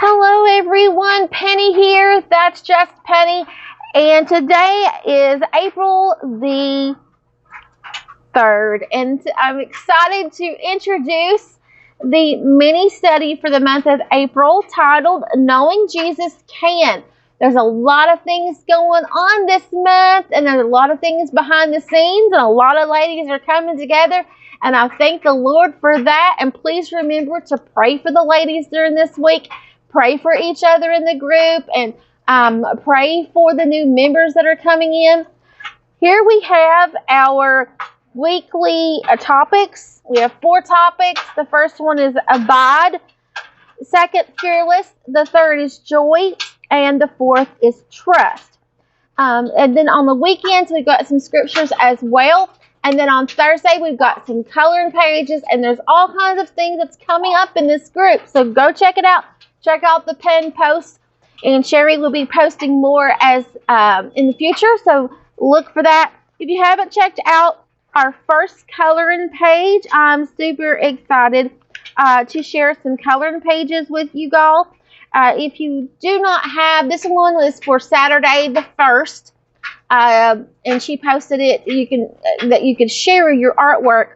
Hello everyone, Penny here. That's just Penny. And today is April the 3rd. And I'm excited to introduce the mini study for the month of April titled Knowing Jesus Can. There's a lot of things going on this month, and there's a lot of things behind the scenes, and a lot of ladies are coming together. And I thank the Lord for that. And please remember to pray for the ladies during this week. Pray for each other in the group, and pray for the new members that are coming in. Here we have our weekly topics. We have 4 topics. The first one is abide. Second, fearless. The third is joy. And the fourth is trust. And then on the weekends, we've got some scriptures as well. And then on Thursday, we've got some coloring pages. And there's all kinds of things that's coming up in this group. So go check it out. Check out the pinned post. And Sherry will be posting more as in the future. So look for that. If you haven't checked out our first coloring page, I'm super excited to share some coloring pages with you all. If you do not have, this one is for Saturday the 1st. And she posted it. That you can share your artwork.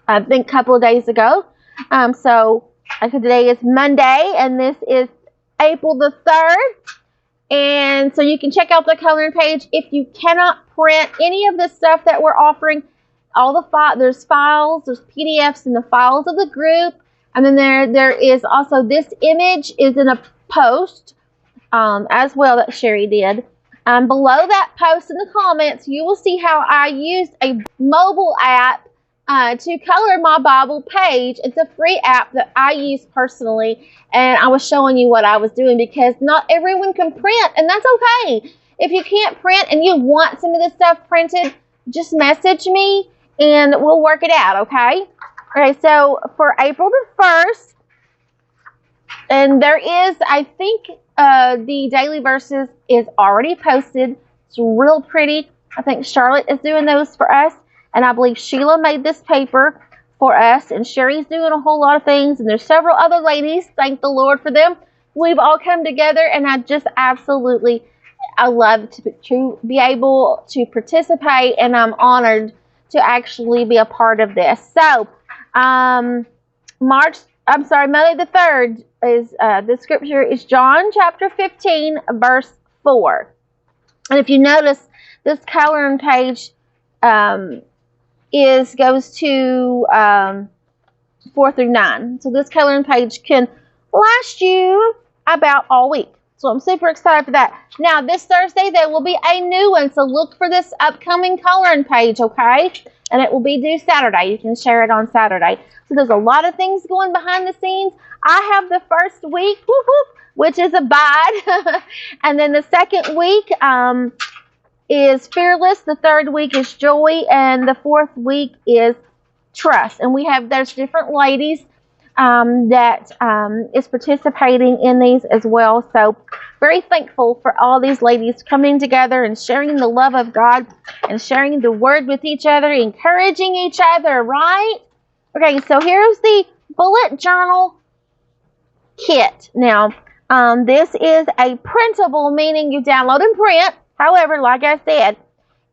I think a couple of days ago. So today is Monday, and this is April the 3rd. And so you can check out the coloring page. If you cannot print any of the stuff that we're offering, there's files, there's PDFs in the files of the group. And then there is also this image is in a post as well that Sherry did. Below that post in the comments, you will see how I used a mobile app to color my Bible page. It's a free app that I use personally, and I was showing you what I was doing because not everyone can print, and that's okay. If you can't print and you want some of this stuff printed, just message me and we'll work it out, okay? Okay, so for April the 1st, and there is, I think, the daily verses is already posted. It's real pretty. I think Charlotte is doing those for us. And I believe Sheila made this paper for us. And Sherry's doing a whole lot of things. And there's several other ladies. Thank the Lord for them. We've all come together. And I just absolutely, I love to be able to participate. And I'm honored to actually be a part of this. So, Monday the 3rd is, the scripture is John chapter 15, verse 4. And if you notice, this coloring page, goes to 4 through 9. So this coloring page can last you about all week. So I'm super excited for that. Now this Thursday there will be a new one. So look for this upcoming coloring page, okay? And it will be due Saturday. You can share it on Saturday. So there's a lot of things going behind the scenes. I have the first week, whoop, whoop, which is abide. And then the second week, is fearless. The third week is joy, and the fourth week is trust. And there's different ladies that is participating in these as well. So very thankful for all these ladies coming together and sharing the love of God and sharing the word with each other, encouraging each other, right? Okay, so here's the bullet journal kit. Now, this is a printable, meaning you download and print. However, like I said,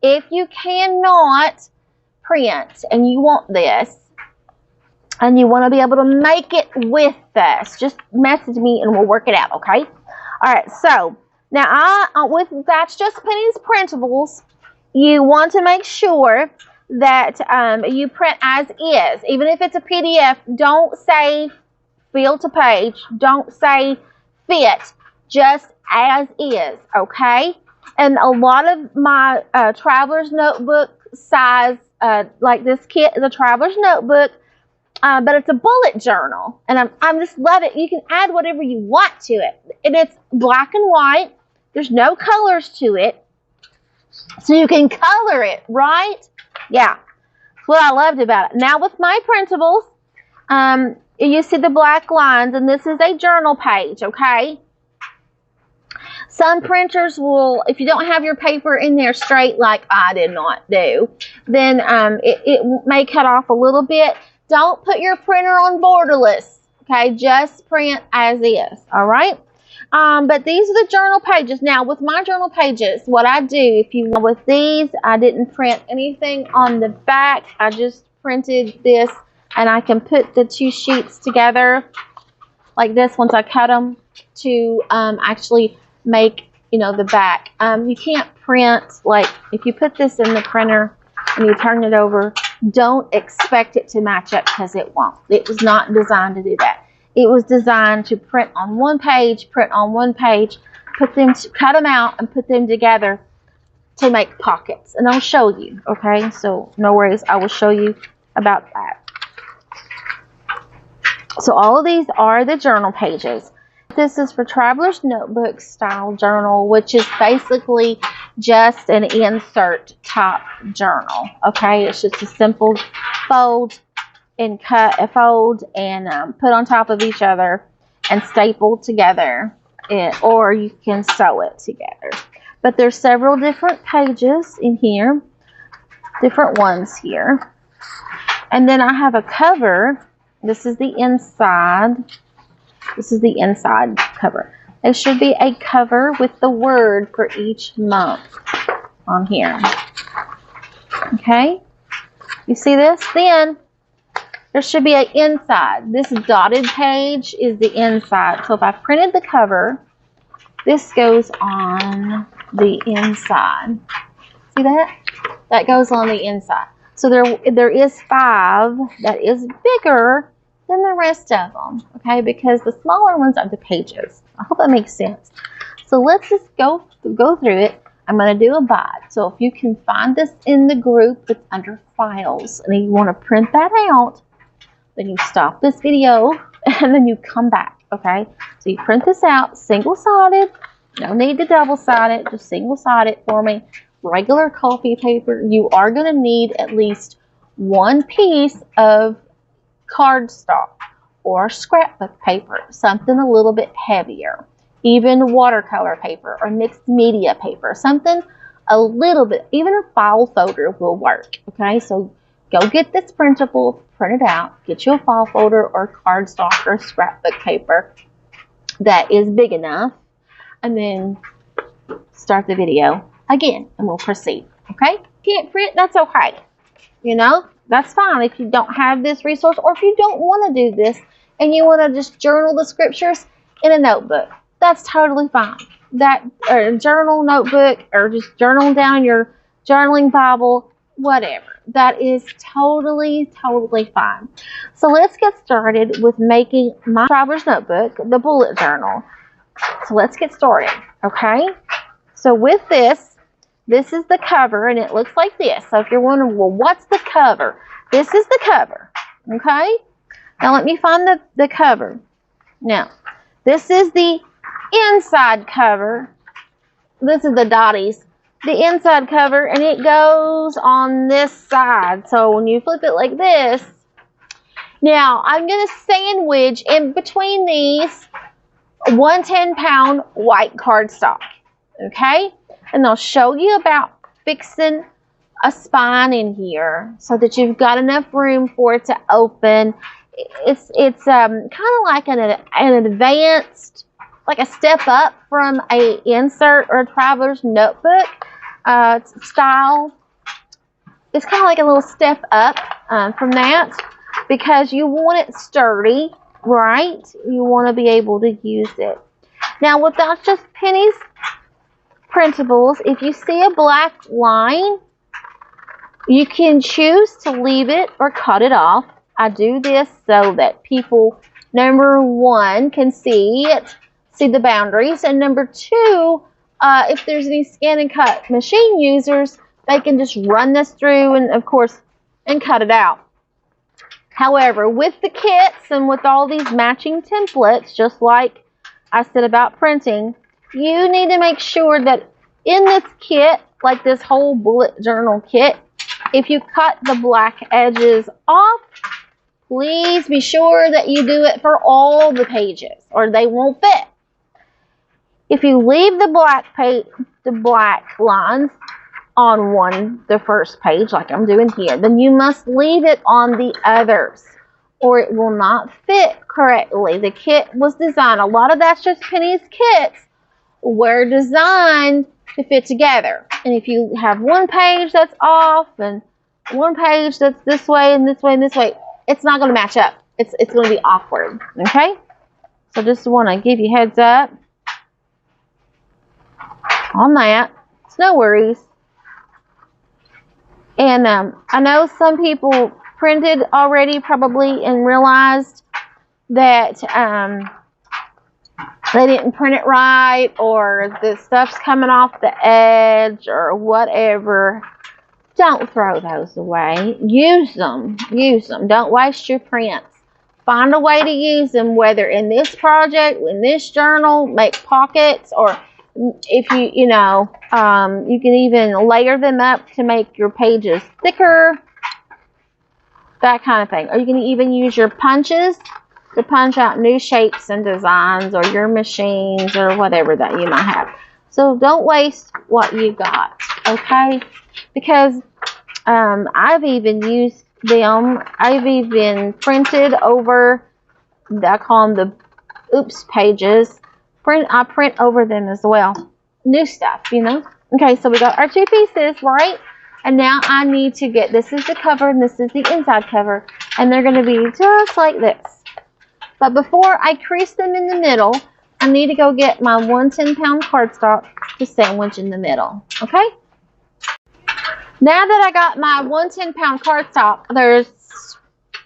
if you cannot print and you want this and you want to be able to make it with us, just message me and we'll work it out, okay? All right, so now that's just Penny's printables. You want to make sure that you print as is. Even if it's a PDF, don't say fill to page. Don't say fit. Just as is, okay? And a lot of my traveler's notebook size, like this kit is a traveler's notebook, but it's a bullet journal. And I'm just love it. You can add whatever you want to it. And it's black and white. There's no colors to it. So you can color it, right? Yeah. That's what I loved about it. Now with my printables, you see the black lines, and this is a journal page, okay? Some printers will, if you don't have your paper in there straight like I did not do, then it may cut off a little bit. Don't put your printer on borderless, Okay, just print as is. All right. But these are the journal pages. Now, with my journal pages, what I do, with these, I didn't print anything on the back. I just printed this, and I can put the two sheets together like this once I cut them to actually make, the back. You can't print, like, if you put this in the printer and you turn it over, don't expect it to match up, because it won't. It was not designed to do that. It was designed to print on one page, cut them out, and put them together to make pockets. And I'll show you, okay? So no worries, I will show you about that. So all of these are the journal pages. This is for Traveler's Notebook Style Journal, which is basically just an insert top journal, okay? It's just a simple fold and fold and put on top of each other and staple together, or you can sew it together. But there's several different pages in here, different ones here. And then I have a cover. This is the inside. This is the inside cover. There should be a cover with the word for each month on here. Okay? You see this? Then there should be an inside. This dotted page is the inside. So if I printed the cover, this goes on the inside. See that? That goes on the inside. So there is 5 that is bigger than the rest of them, okay? Because the smaller ones are the pages. I hope that makes sense. So let's just go through it. I'm going to do a bite. So if you can find this in the group that's under files and you want to print that out, then you stop this video and then you come back, okay? So you print this out, single-sided. No need to double-sided, just single-sided for me. Regular coffee paper. You are going to need at least one piece of cardstock or scrapbook paper, something a little bit heavier. Even watercolor paper or mixed media paper, something a little bit, even a file folder will work, okay? So go get this printable, print it out, get you a file folder or cardstock or scrapbook paper that is big enough, and then start the video again, and we'll proceed, okay? Can't print, that's okay. That's fine if you don't have this resource, or if you don't want to do this and you want to just journal the scriptures in a notebook. That's totally fine. Or a journal notebook, or just journal down your journaling Bible, whatever. That is totally fine. So let's get started with making my Traveler's Notebook, the bullet journal. So let's get started, okay? So with this is the cover, and it looks like this. So if you're wondering, well, what's the cover? This is the cover, okay? Now let me find the cover. Now, this is the inside cover. This is the dotties. The inside cover, and it goes on this side. So when you flip it like this, now I'm going to sandwich in between these 1 10-pound white cardstock, okay? And they'll show you about fixing a spine in here so that you've got enough room for it to open. It's kind of like an advanced, like a step up from a insert or a Traveler's Notebook style. It's kind of like a little step up from that, because you want it sturdy, right? You want to be able to use it. Now, without just Penny's printables, if you see a black line, you can choose to leave it or cut it off. I do this so that people, number 1, can see it, see the boundaries, and number 2, if there's any scan and cut machine users, they can just run this through and, of course, and cut it out. However, with the kits and with all these matching templates, just like I said about printing, you need to make sure that in this kit, like this whole bullet journal kit, if you cut the black edges off, please be sure that you do it for all the pages, or they won't fit. If you leave the black lines on the first page, like I'm doing here, then you must leave it on the others. or it will not fit correctly. The kit was designed, a lot of That's Just Penny's kits were designed to fit together. And if you have one page that's off and one page that's this way and this way and this way, it's not going to match up. It's going to be awkward. Okay? So just want to give you heads up on that. It's no worries. And I know some people printed already probably and realized that they didn't print it right, or the stuff's coming off the edge or whatever. Don't throw those away. Use them. Use them. Don't waste your prints. Find a way to use them, whether in this project, in this journal, make pockets, or if you know, you can even layer them up to make your pages thicker, that kind of thing. Or you can even use your punches to punch out new shapes and designs, or your machines, or whatever that you might have. So don't waste what you got, okay? Because I've even used them. I've even printed over, I call them the oops pages. I print over them as well. New stuff, you know. Okay, so we got our two pieces, right? And now I need to get, this is the cover and this is the inside cover. And they're going to be just like this. But before I crease them in the middle, I need to go get my 110-pound cardstock to sandwich in the middle. Okay? Now that I got my 110-pound cardstock, there's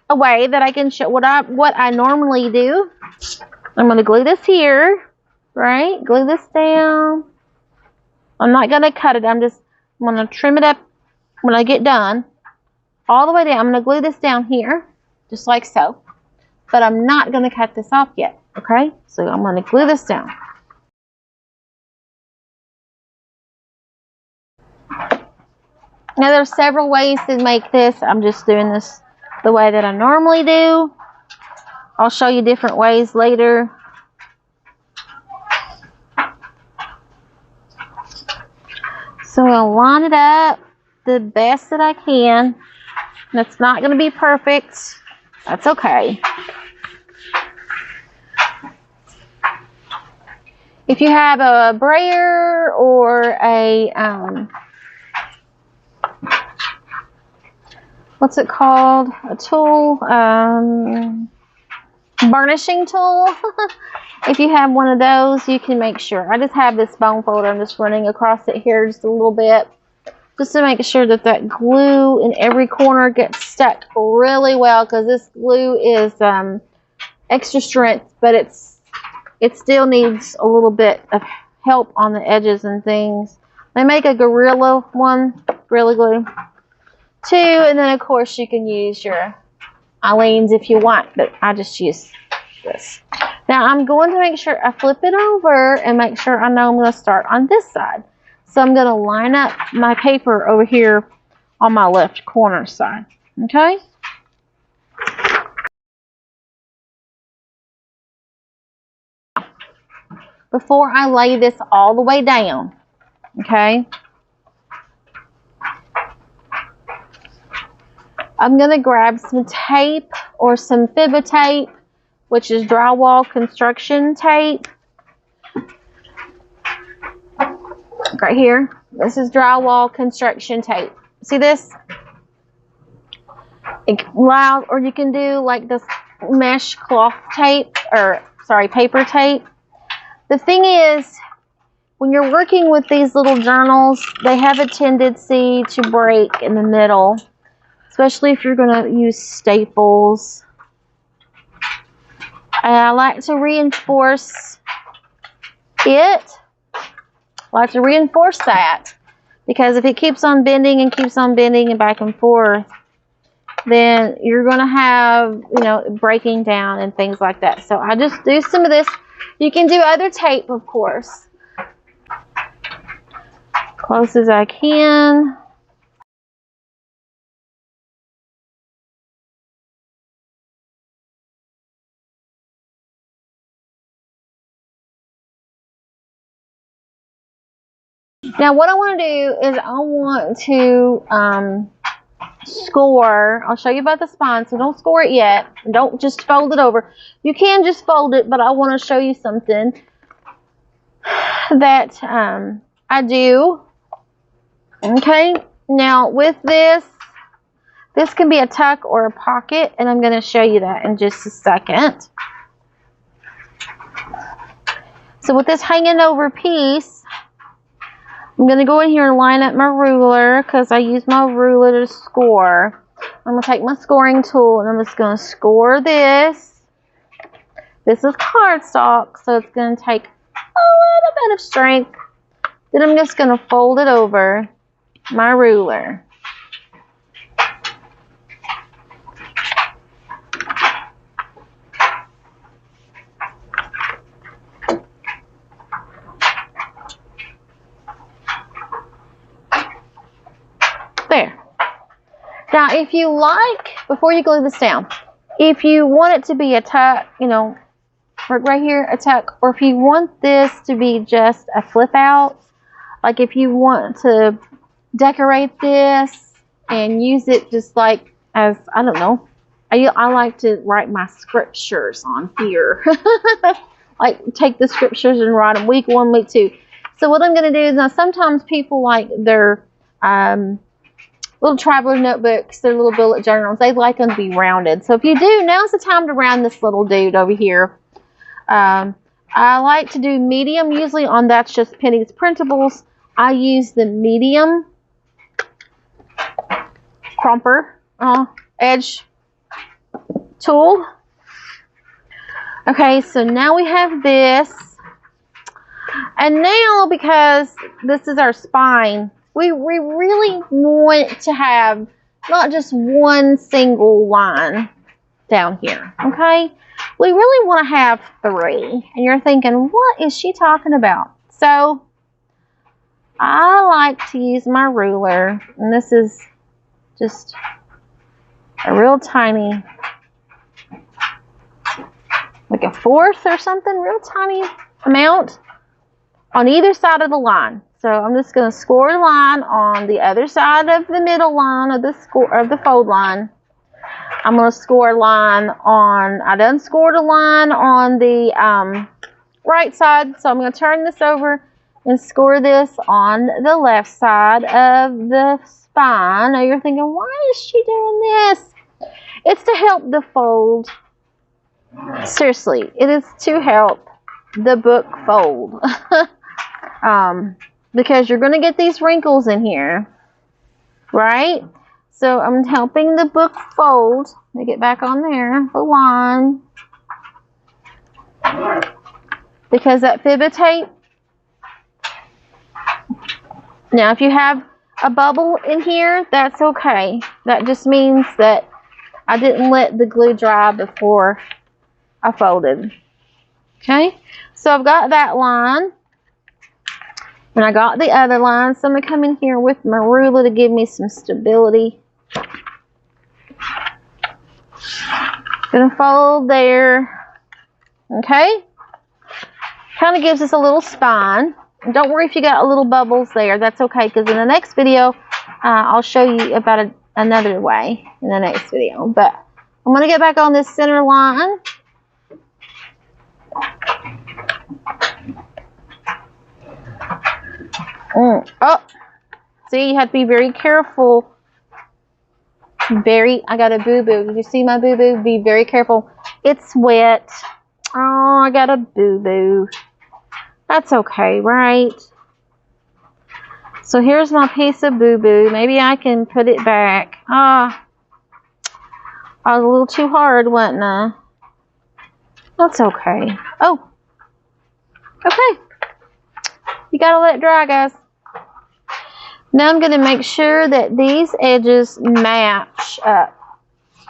a way that I can show what I normally do. I'm going to glue this here, right? Glue this down. I'm not going to cut it. I'm going to trim it up when I get done. All the way down. I'm going to glue this down here, just like so. But I'm not going to cut this off yet, okay? So I'm going to glue this down. Now there's several ways to make this. I'm just doing this the way that I normally do. I'll show you different ways later. So I'll line it up the best that I can. That's not going to be perfect. That's okay. If you have a brayer or a what's it called? A tool, burnishing tool. If you have one of those, you can make sure. I just have this bone folder. I'm just running across it here just a little bit, just to make sure that that glue in every corner gets stuck really well, because this glue is extra strength, but it still needs a little bit of help on the edges and things. They make a Gorilla one, Gorilla Glue, too, and then of course you can use your Aleene's if you want, but I just use this. Now I'm going to make sure I flip it over and make sure I know I'm going to start on this side. So I'm going to line up my paper over here on my left corner side. Okay? Before I lay this all the way down, okay, I'm going to grab some tape or some fibba tape, which is drywall construction tape. Right here. This is drywall construction tape. See this? Loud, or you can do like this mesh cloth tape, or sorry, paper tape. The thing is, when you're working with these little journals, they have a tendency to break in the middle, especially if you're going to use staples. And I like to reinforce it. I like to reinforce that, because if it keeps on bending and keeps on bending and back and forth, then you're going to have, you know, breaking down and things like that. So I just do some of this. You can do other tape, of course. Close as I can. Now what I want to do is I want to score. I'll show you about the spine, so don't score it yet. Don't just fold it over. You can just fold it, but I want to show you something that I do. Okay, now with this can be a tuck or a pocket, and I'm going to show you that in just a second. So with this hanging over piece, I'm going to go in here and line up my ruler because I use my ruler to score. I'm going to take my scoring tool and I'm just going to score this. This is cardstock, so it's going to take a little bit of strength. Then I'm just going to fold it over my ruler. There. Now, if you like, before you glue this down, if you want it to be a tuck, you know, right here, a tuck, or if you want this to be just a flip out, like if you want to decorate this and use it just like as, I don't know, I like to write my scriptures on here. Like take the scriptures and write them week 1, week 2. So what I'm going to do is, now sometimes people like their little traveler notebooks, their little bullet journals, they like them to be rounded. So if you do, now's the time to round this little dude over here. I like to do medium, usually on That's Just Penny's Printables. I use the medium crumper edge tool. Okay, so now we have this. And now, because this is our spine, we really want to have not just one single line down here, okay? We really want to have 3. And you're thinking, what is she talking about? So, I like to use my ruler, and this is just a real tiny, like a 1/4 or something, real tiny amount on either side of the line. So I'm just going to score a line on the other side of the middle line of the fold line. I'm going to score a line on, I done scored a line on the right side, so I'm going to turn this over and score this on the left side of the spine. Now you're thinking, why is she doing this? It's to help the fold. Seriously, it is to help the book fold. Because you're going to get these wrinkles in here, right? So I'm helping the book fold. Let me get back on there, the line. Because that fibber tape. Now, if you have a bubble in here, that's okay. That just means that I didn't let the glue dry before I folded. Okay, so I've got that line. And I got the other line, so I'm going to come in here with my ruler to give me some stability. Going to fold there. Okay. Kind of gives us a little spine. And don't worry if you got little bubbles there. That's okay, because in the next video, I'll show you about another way in the next video. But I'm going to get back on this center line. Oh, see, you have to be very careful. I got a boo-boo. Did you see my boo-boo? Be very careful. It's wet. Oh, I got a boo-boo. That's okay, right? So here's my piece of boo-boo. Maybe I can put it back. I was a little too hard, wasn't I? That's okay. Oh, okay. You gotta let it dry, guys. Now I'm going to make sure that these edges match up.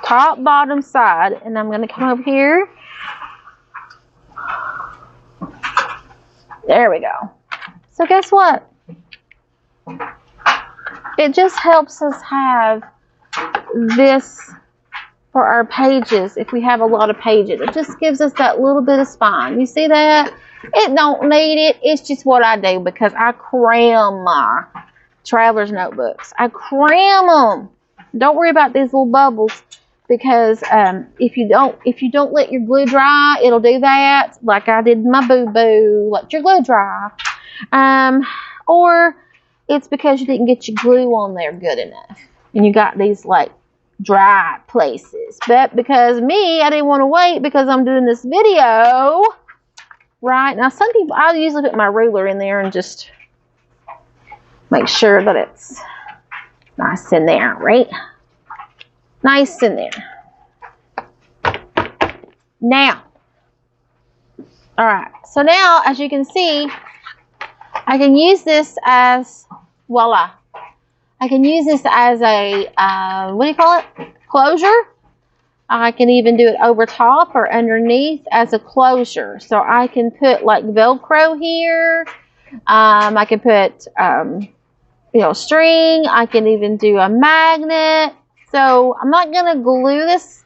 Top, bottom, side. And I'm going to come over here. There we go. So guess what? It just helps us have this for our pages. If we have a lot of pages, it just gives us that little bit of spine. You see that? It don't need it. It's just what I do because I cram my traveler's notebooks. I cram them. Don't worry about these little bubbles, because if you don't let your glue dry, it'll do that. Like I did my boo-boo. Let your glue dry. Or it's because you didn't get your glue on there good enough, and you got these like dry places. But because me, I didn't want to wait because I'm doing this video. Right now, some people, I usually put my ruler in there and just make sure that it's nice in there, right? Nice in there. Now, all right. So now, as you can see, I can use this as, voila. I can use this as a, what do you call it? Closure. I can even do it over top or underneath as a closure. So I can put like Velcro here. I can put, string. I can even do a magnet. So I'm not going to glue this.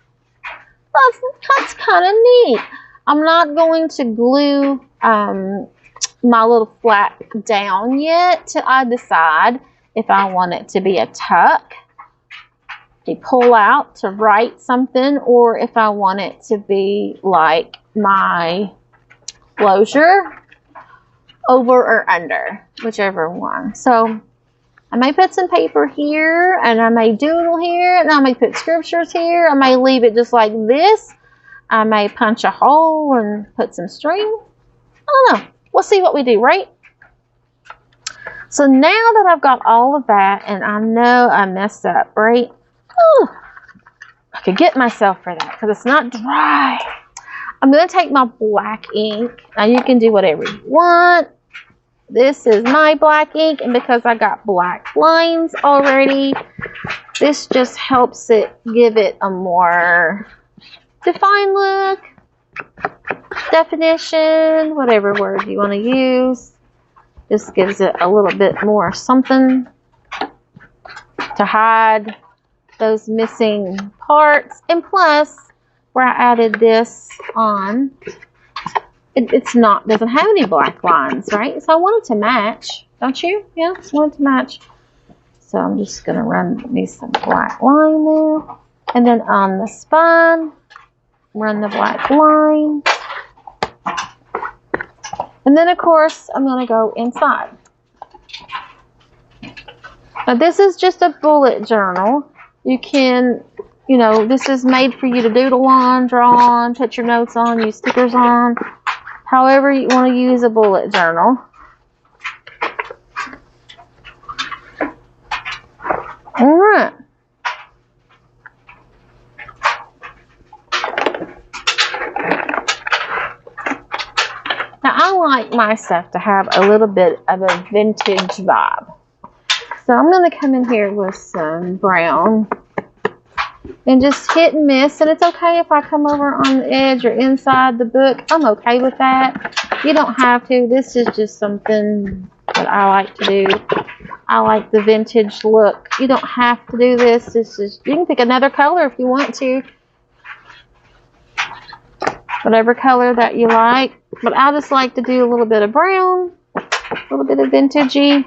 That's kind of neat. I'm not going to glue my little flap down yet till I decide if I want it to be a tuck, to pull out to write something, or if I want it to be like my closure, over or under, whichever one. So I may put some paper here, and I may doodle here, and I may put scriptures here. I may leave it just like this. I may punch a hole and put some string. I don't know. We'll see what we do, right? So now that I've got all of that, and I know I messed up, right? Ooh, I could get myself for that because it's not dry. I'm going to take my black ink. Now you can do whatever you want. This is my black ink, and because I got black lines already, this just helps it give it a more defined look, definition, whatever word you want to use. This gives it a little bit more something to hide those missing parts. And plus, where I added this on, doesn't have any black lines, right? So I want it to match, don't you? Yeah, I want it to match. So I'm just going to run me some black line there. And then on the spine, run the black line. And then, of course, I'm going to go inside. Now, this is just a bullet journal. You can, this is made for you to doodle on, draw on, put your notes on, use stickers on. However you want to use a bullet journal. All right. Now, I like my stuff to have a little bit of a vintage vibe. So I'm going to come in here with some brown and just hit and miss. And it's okay if I come over on the edge or inside the book. I'm okay with that. You don't have to. This is just something that I like to do. I like the vintage look. You don't have to do this. This is, you can pick another color if you want to. Whatever color that you like. But I just like to do a little bit of brown, a little bit of vintagey.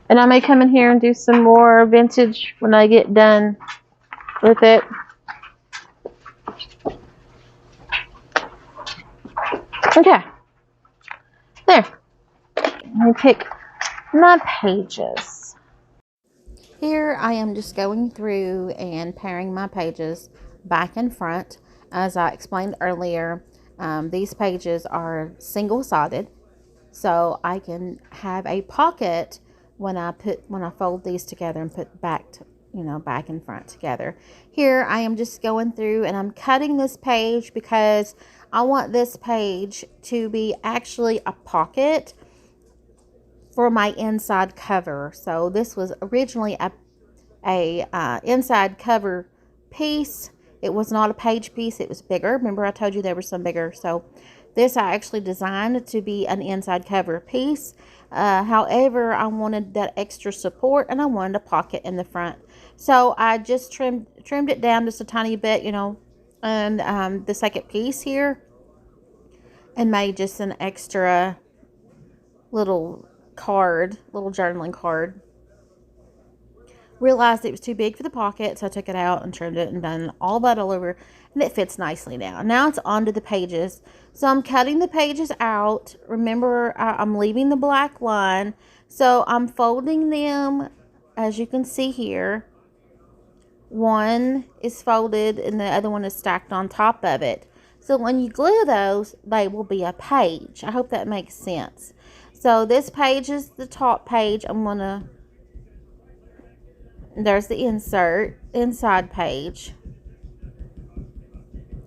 And I may come in here and do some more vintage when I get done with it. Okay. There. Let me pick my pages. Here I am just going through and pairing my pages back and front. As I explained earlier, these pages are single-sided, so I can have a pocket when I fold these together and put back and front together. Here I am just going through and I'm cutting this page because I want this page to be actually a pocket for my inside cover. So this was originally a inside cover piece. It was not a page piece. It was bigger. Remember I told you there were some bigger. So this I actually designed to be an inside cover piece. However, I wanted that extra support and I wanted a pocket in the front. So I just trimmed it down just a tiny bit, and the second piece here, and made just an extra little card, little journaling card. Realized it was too big for the pocket, so I took it out and trimmed it and done all that all over, and it fits nicely now. Now it's onto the pages. So I'm cutting the pages out. Remember, I'm leaving the black line. So I'm folding them, as you can see here. One is folded and the other one is stacked on top of it. So when you glue those, they will be a page. I hope that makes sense. So this page is the top page. There's the inside page.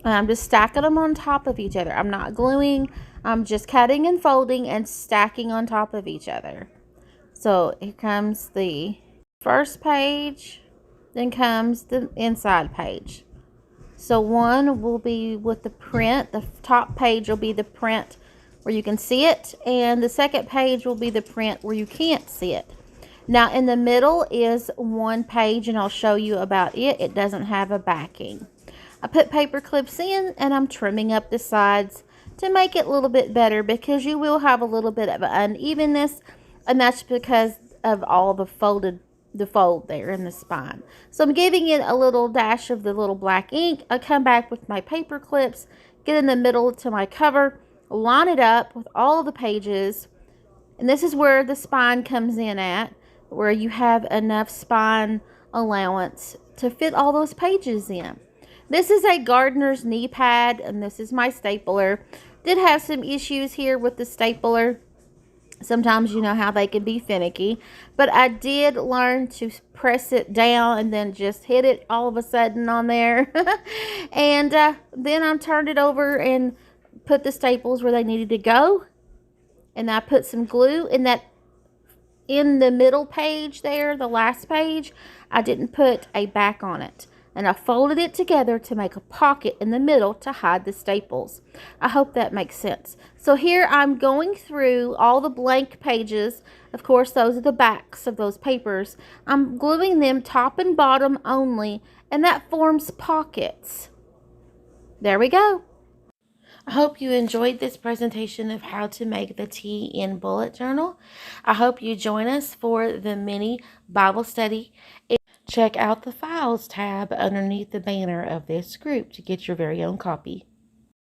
And I'm just stacking them on top of each other. I'm not gluing. I'm just cutting and folding and stacking on top of each other. So here comes the first page. Then comes the inside page. So one will be with the print. The top page will be the print where you can see it. And the second page will be the print where you can't see it. Now in the middle is one page, and I'll show you about it. It doesn't have a backing. I put paper clips in, and I'm trimming up the sides to make it a little bit better, because you will have a little bit of unevenness, and that's because of all the fold there in the spine. So I'm giving it a little dash of the little black ink. I come back with my paper clips, get in the middle to my cover, line it up with all the pages, and this is where the spine comes in at, where you have enough spine allowance to fit all those pages in. This is a gardener's knee pad, and this is my stapler. Did have some issues here with the stapler. Sometimes you know how they can be finicky, but I did learn to press it down and then just hit it all of a sudden on there. And then I turned it over and put the staples where they needed to go. And I put some glue in the middle page there, the last page. I didn't put a back on it. And I folded it together to make a pocket in the middle to hide the staples. I hope that makes sense. So here I'm going through all the blank pages. Of course, those are the backs of those papers. I'm gluing them top and bottom only, and that forms pockets. There we go. I hope you enjoyed this presentation of how to make the TN bullet journal. I hope you join us for the mini Bible study. Check out the Files tab underneath the banner of this group to get your very own copy.